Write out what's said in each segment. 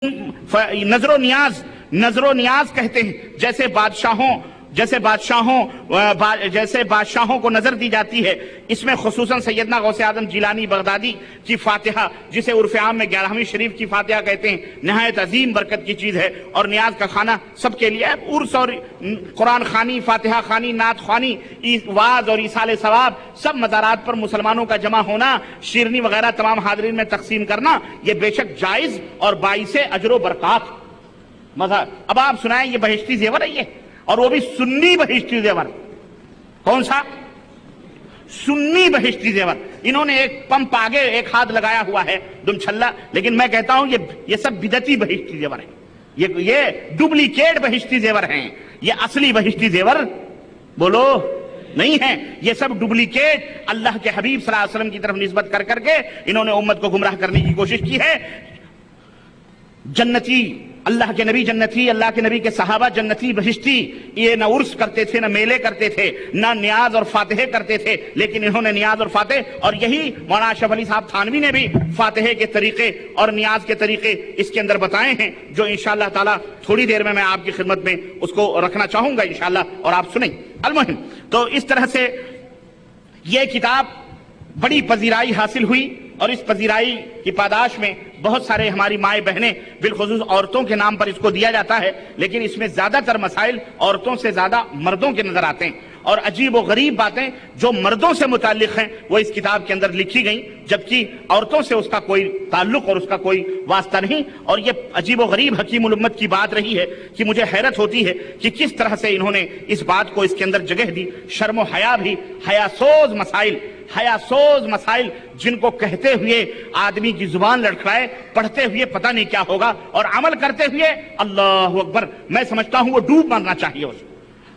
نظر و نیاز کہتے ہیں، جیسے بادشاہوں کو نظر دی جاتی ہے۔ اس میں خصوصاً سیدنا غوث اعظم جیلانی بغدادی کی فاتحہ، جسے عرف عام میں 11ویں شریف کی فاتحہ کہتے ہیں، نہایت عظیم برکت کی چیز ہے، اور نیاز کا کھانا سب کے لیے عرس اور قرآن خوانی، فاتحہ خوانی، نعت خوانی، وعظ اور ایصال ثواب، سب مزارات پر مسلمانوں کا جمع ہونا، شیرنی وغیرہ تمام حاضرین میں تقسیم کرنا، یہ بے شک جائز اور باعث اجر و برکات مزہ۔ اب آپ سنائیں، یہ بہشتی زیور ہے یہ، اور وہ بھی سنی بہشتی زیور۔ کون سا؟ سنی بہشتی زیور۔ انہوں نے ایک پمپ آگے ایک ہاتھ لگایا ہوا ہے دم چھلا، لیکن میں کہتا ہوں یہ سب بدعتی بہشتی زیور ہیں، یہ ڈپلیکیٹ بہشتی زیور ہیں، یہ اصلی بہشتی زیور بولو نہیں ہیں۔ یہ سب ڈپلیکیٹ اللہ کے حبیب صلی اللہ علیہ وسلم کی طرف نسبت کر کے انہوں نے امت کو گمراہ کرنے کی کوشش کی ہے۔ جنتی، اللہ کے نبی جنتی، اللہ کے نبی کے صحابہ جنتی بہشتی، یہ نہ عرس کرتے تھے، نہ میلے کرتے تھے، نہ نیاز اور فاتحے کرتے تھے، لیکن انہوں نے نیاز اور فاتح، اور یہی مولانا اشرف علی صاحب تھانوی نے بھی فاتحے کے طریقے اور نیاز کے طریقے اس کے اندر بتائے ہیں، جو انشاءاللہ تعالی تھوڑی دیر میں آپ کی خدمت میں اس کو رکھنا چاہوں گا انشاءاللہ، اور آپ سنیں۔ المہم تو اس طرح سے یہ کتاب بڑی پذیرائی حاصل ہوئی، اور اس پذیرائی کی پاداش میں بہت سارے ہماری مائیں بہنیں، بالخصوص عورتوں کے نام پر اس کو دیا جاتا ہے، لیکن اس میں زیادہ تر مسائل عورتوں سے زیادہ مردوں کے نظر آتے ہیں، اور عجیب و غریب باتیں جو مردوں سے متعلق ہیں وہ اس کتاب کے اندر لکھی گئیں، جبکہ عورتوں سے اس کا کوئی تعلق اور اس کا کوئی واسطہ نہیں۔ اور یہ عجیب و غریب حکیم الامت کی بات رہی ہے کہ مجھے حیرت ہوتی ہے کہ کس طرح سے انہوں نے اس بات کو اس کے اندر جگہ دی۔ شرم و حیا بھی، حیاسوز مسائل جن کو کہتے ہوئے آدمی کی زبان لڑکھڑائے، پڑھتے ہوئے پتہ نہیں کیا ہوگا، اور عمل کرتے ہوئے اللہ اکبر، میں سمجھتا ہوں وہ ڈوب مرنا چاہیے اس کو۔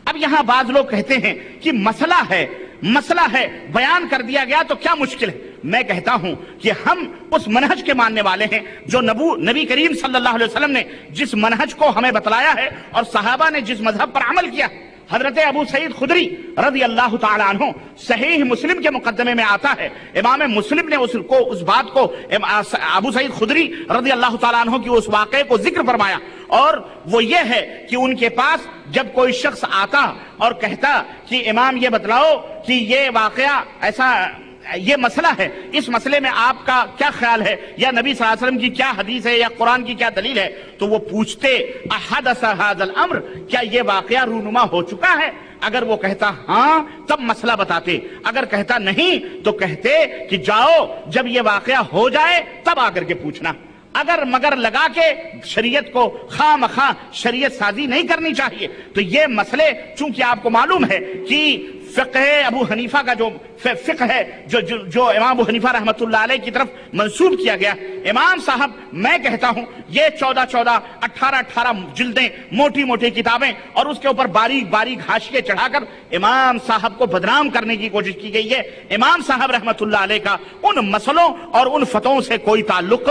اب یہاں بعض لوگ کہتے ہیں کہ مسئلہ ہے بیان کر دیا گیا تو کیا مشکل ہے۔ میں کہتا ہوں کہ ہم اس منہج کے ماننے والے ہیں جو نبی کریم صلی اللہ علیہ وسلم نے جس منہج کو ہمیں بتلایا ہے، اور صحابہ نے جس مذہب پر عمل کیا۔ حضرت ابو سعید خدری رضی اللہ تعالی عنہ، صحیح مسلم کے مقدمے میں آتا ہے، امام مسلم نے اس بات کو ابو سعید خدری رضی اللہ تعالی عنہ کی اس واقعے کو ذکر فرمایا، اور وہ یہ ہے کہ ان کے پاس جب کوئی شخص آتا اور کہتا کہ امام یہ بتلاؤ کہ یہ واقعہ ایسا، یہ مسئلہ ہے، اس مسئلے میں آپ کا کیا خیال ہے، یا نبی صلی اللہ علیہ وسلم کی کیا حدیث ہے، یا قرآن کی کیا دلیل ہے، تو وہ پوچھتے احدث ھذا الامر، کیا یہ واقعہ رونما ہو چکا ہے؟ اگر وہ کہتا ہاں تب مسئلہ بتاتے، اگر کہتا نہیں تو کہتے کہ جاؤ جب یہ واقعہ ہو جائے تب آ کر کے پوچھنا۔ اگر مگر لگا کے شریعت کو خواہ مخواہ شریعت سازی نہیں کرنی چاہیے۔ تو یہ مسئلے چونکہ آپ کو معلوم ہے کہ فقہ ابو حنیفہ کا جو فقہ ہے جو امام ابو حنیفہ رحمۃ اللہ علیہ کی طرف منسوب کیا گیا، امام صاحب میں کہتا ہوں یہ 14 18 جلدیں موٹی موٹی کتابیں، اور اس کے اوپر باریک حاشیے چڑھا کر امام صاحب کو بدنام کرنے کی کوشش کی گئی ہے۔ امام صاحب رحمۃ اللہ علیہ کا ان مسئلوں اور ان فتووں سے کوئی تعلق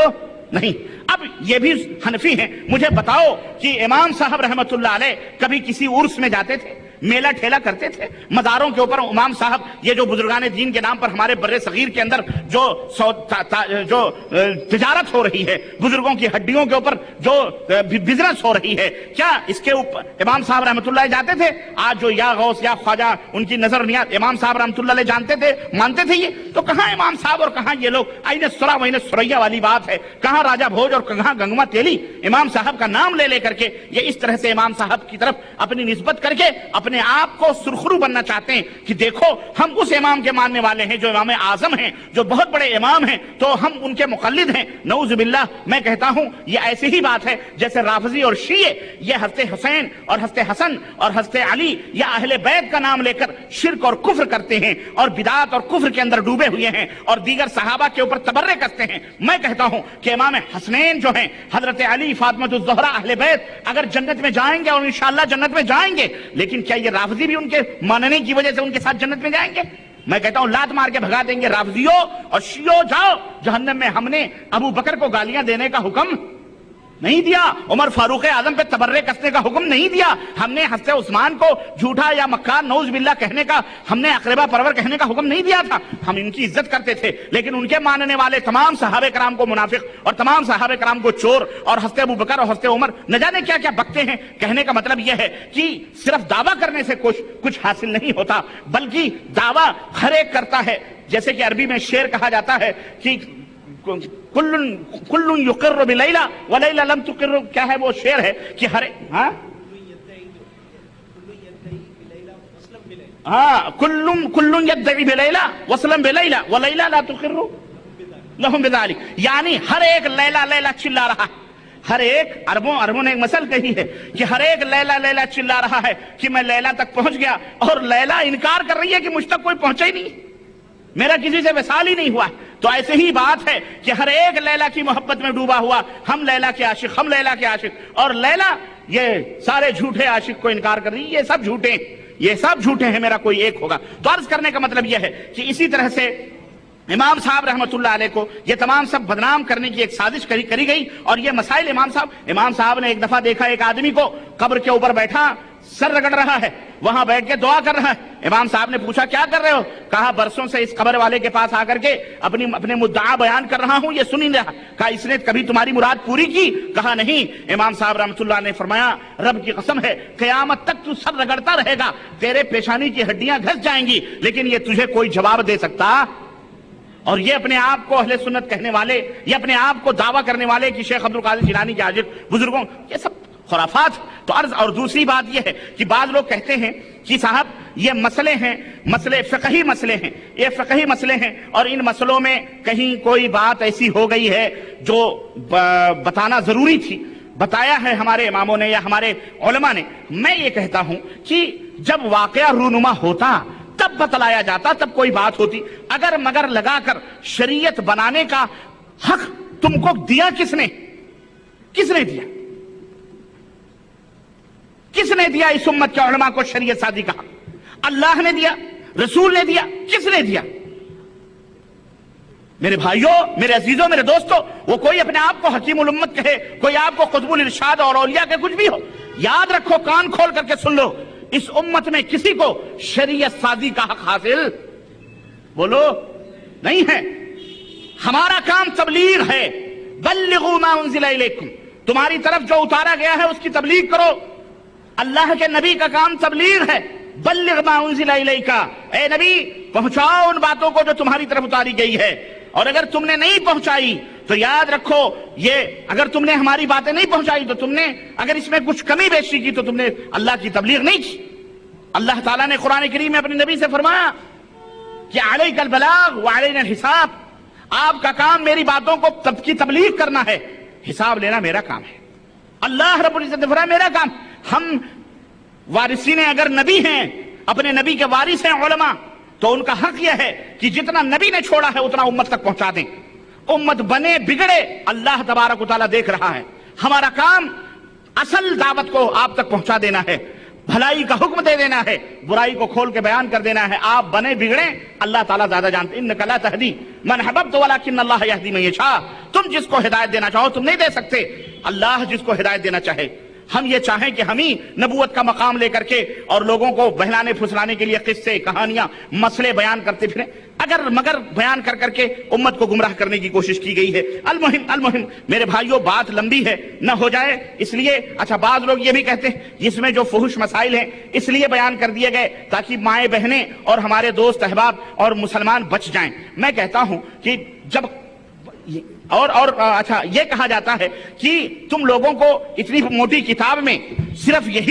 نہیں۔ اب یہ بھی حنفی ہیں، مجھے بتاؤ کہ امام صاحب رحمۃ اللہ علیہ کبھی کسی عرس میں جاتے تھے، میلہ ٹھیلا کرتے تھے؟ مزاروں کے اوپر امام صاحب، یہ جو بزرگان دین کے نام پر ہمارے بر صغیر کے اندر جو تجارت ہو رہی ہے، بزرگوں کی ہڈیوں کے اوپر جو بزنس ہو رہی ہے، کیا اس کے اوپر امام صاحب رحمۃ اللہ علیہ جاتے تھے؟ آج جو یا غوث یا خواجہ ان کی نظر نیاز امام صاحب رحمۃ اللہ علیہ جانتے تھے، مانتے تھے؟ یہ تو کہاں امام صاحب اور کہاں یہ لوگ آئین سرا وین سریا والی بات ہے، کہاں راجہ بھوج اور کہاں گنگوا تیلی، امام صاحب کا نام لے کر کے یہ اس طرح سے امام صاحب کی طرف اپنی نسبت کر کے اپنے آپ کو سرخرو بننا چاہتے ہیں کہ دیکھو ہم اس امام کے ماننے والے ہیں جو امام اعظم ہیں، جو بہت بڑے امام ہیں، تو ہم ان کے مقلد ہیں۔ نعوذ باللہ، میں کہتا ہوں یہ ایسی ہی بات ہے جیسے رافضی اور شیعہ یہ حضرت حسین اور حضرت حسن اور حضرت علی یا اہل بیت کا نام لے کر شرک اور کفر کرتے ہیں، اور بدعات اور کفر کے اندر ڈوبے ہوئے ہیں، اور دیگر صحابہ کے اوپر تبرے کرتے ہیں۔ میں کہتا ہوں کہ امام حسنین جو ہیں، حضرت علی، فاطمہ الزہرا، اہل بیت اگر جنت میں جائیں گے، اور انشاءاللہ جنت میں جائیں گے، لیکن کیا یہ رافضی بھی ان کے ماننے کی وجہ سے ان کے ساتھ جنت میں جائیں گے؟ میں کہتا ہوں لات مار کے بھگا دیں گے، رافضیوں اور شیعوں جاؤ جہنم میں، ہم نے ابو بکر کو گالیاں دینے کا حکم نہیں دیا. عمر فاروق اعظم پہ تبرے کسنے کا حکم نہیں دیا. ہم نے حضرت عثمان کو جھوٹا یا مکار نعوذ باللہ کہنے کا, ہم نے اقربا پرور کہنے کا حکم نہیں دیا تھا. ہم ان کی عزت کرتے تھے, لیکن ان کے ماننے والے تمام صحابہ کرام کو منافق اور تمام صحابہ کرام کو چور اور حضرت ابوبکر اور حضرت عمر نہ جانے کیا کیا بکتے ہیں. کہنے کا مطلب یہ ہے کہ صرف دعویٰ کرنے سے کچھ حاصل نہیں ہوتا, بلکہ دعویٰ ہر ایک کرتا ہے. جیسے کہ عربی میں شعر کہا جاتا ہے کہ کل یقر بلیلہ ولیلہ لم تقر. کیا ہے وہ شعر ہے کہ ہر کل یدعی بلیلہ وسلم بلیلہ ولیلہ لا تقر لہم بذالک. یعنی ہر ایک لیلہ لیلہ چلا رہا ہے. ہر ایک عربوں نے ایک مثل کہی ہے کہ ہر ایک لیلہ لیلہ چلا رہا ہے کہ میں لیلہ تک پہنچ گیا, اور لیلہ انکار کر رہی ہے کہ مجھ تک کوئی پہنچا ہی نہیں, میرا کسی سے وصال ہی نہیں ہوا. تو ایسے ہی بات ہے کہ ہر ایک لیلہ کی محبت میں ڈوبا ہوا, ہم لیلہ کے عاشق, ہم لیلہ کے عاشق, اور لیلہ یہ سارے جھوٹے عاشق کو انکار کر رہی ہے. یہ سب جھوٹے, یہ سب جھوٹے ہیں, میرا کوئی ایک ہوگا. تو عرض کرنے کا مطلب یہ ہے کہ اسی طرح سے امام صاحب رحمۃ اللہ علیہ کو یہ تمام سب بدنام کرنے کی ایک سازش کری گئی. اور یہ مسائل امام صاحب نے ایک دفعہ دیکھا ایک آدمی کو قبر کے اوپر بیٹھا سر رگڑ رہا ہے, وہاں بیٹھ کے دعا کر رہا ہے. امام صاحب نے پوچھا کیا کر رہے ہو؟ کہا برسوں سے اس قبر والے کے پاس آ کر کے اپنے مدعا بیان کر رہا ہوں, یہ سن نہیں رہا. کہا اس نے کبھی تمہاری مراد پوری کی؟ کہا نہیں. امام صاحب رحمۃ اللہ نے فرمایا رب کی قسم ہے قیامت تک تو سر رگڑتا رہے گا, تیرے پیشانی کی ہڈیاں گھس جائیں گی, لیکن یہ تجھے کوئی جواب دے سکتا. اور یہ اپنے آپ کو اہل سنت کہنے والے, یہ اپنے آپ کو دعویٰ کرنے والے کہ شیخ عبد القادر جیلانی کے عاشق بزرگوں, یہ سب خرافات. تو عرض اور دوسری بات یہ ہے کہ بعض لوگ کہتے ہیں کہ صاحب یہ مسئلے ہیں, فقہی مسئلے ہیں, یہ فقہی مسئلے ہیں, اور ان مسئلوں میں کہیں کوئی بات ایسی ہو گئی ہے جو بتانا ضروری تھی, بتایا ہے ہمارے اماموں نے یا ہمارے علماء نے. میں یہ کہتا ہوں کہ جب واقعہ رونما ہوتا تب بتلایا جاتا, تب کوئی بات ہوتی. اگر مگر لگا کر شریعت بنانے کا حق تم کو دیا کس نے دیا؟ کس نے دیا اس امت کے علماء کو شریعت سازی کا حق؟ اللہ نے دیا, رسول نے دیا, کس نے دیا؟ میرے بھائیوں, میرے عزیزوں, میرے دوستوں, وہ کوئی اپنے آپ کو حکیم الامت کہے, کوئی آپ کو قطب الارشاد اور اولیاء کے کچھ بھی ہو, یاد رکھو, کان کھول کر کے سن لو, اس امت میں کسی کو شریعت سازی کا حق حاصل بولو نہیں ہے. ہمارا کام تبلیغ ہے. بلغوا ما انزل الیکم, تمہاری طرف جو اتارا گیا ہے اس کی تبلیغ کرو. اللہ کے نبی کا کام تبلیغ ہے. بلغ ما انزل الیک, اے نبی پہنچاؤ ان باتوں کو جو تمہاری طرف اتاری گئی ہے. اور اگر تم نے نہیں پہنچائی تو یاد رکھو, یہ اگر تم نے ہماری باتیں نہیں پہنچائی تو تم نے اگر اس میں کچھ کمی بیشی کی تو تم نے اللہ کی تبلیغ نہیں کی. اللہ تعالیٰ نے قرآن کریم میں اپنے نبی سے فرمایا کہ علیک البلاغ وعلینا الحساب, آپ کا کام میری باتوں کو کی تبلیغ کرنا ہے, حساب لینا میرا کام ہے. اللہ رب العزت نے فرمایا میرا کام. ہم وارثین اگر نبی ہیں, اپنے نبی کے وارث ہیں علماء, تو ان کا حق یہ ہے کہ جتنا نبی نے چھوڑا ہے اتنا امت تک پہنچا دیں. امت بنے بگڑے اللہ تبارک و تعالیٰ دیکھ رہا ہے. ہمارا کام اصل دعوت کو آپ تک پہنچا دینا ہے, بھلائی کا حکم دے دینا ہے, برائی کو کھول کے بیان کر دینا ہے. آپ بنے بگڑیں اللہ تعالیٰ زیادہ جانتے. انک لا تہدی من احببت ولکن اللہ یہدی من یشاء, تم جس کو ہدایت دینا چاہو تم نہیں دے سکتے, اللہ جس کو ہدایت دینا چاہے. ہم یہ چاہیں کہ ہم ہی نبوت کا مقام لے کر کے اور لوگوں کو بہلانے پھسلانے کے لیے قصے, کہانیاں, مسئلے بیان کرتے پھریں, اگر مگر بیان کر کر کے امت کو گمراہ کرنے کی کوشش کی گئی ہے. المہم میرے بھائیوں, بات لمبی ہے, نہ ہو جائے اس لیے. اچھا, بعض لوگ یہ بھی کہتے ہیں اس میں جو فحش مسائل ہیں اس لیے بیان کر دیے گئے تاکہ مائیں بہنیں اور ہمارے دوست احباب اور مسلمان بچ جائیں. میں کہتا ہوں کہ جب اور اچھا, یہ کہا جاتا ہے کہ تم لوگوں کو اتنی موٹی کتاب میں صرف یہی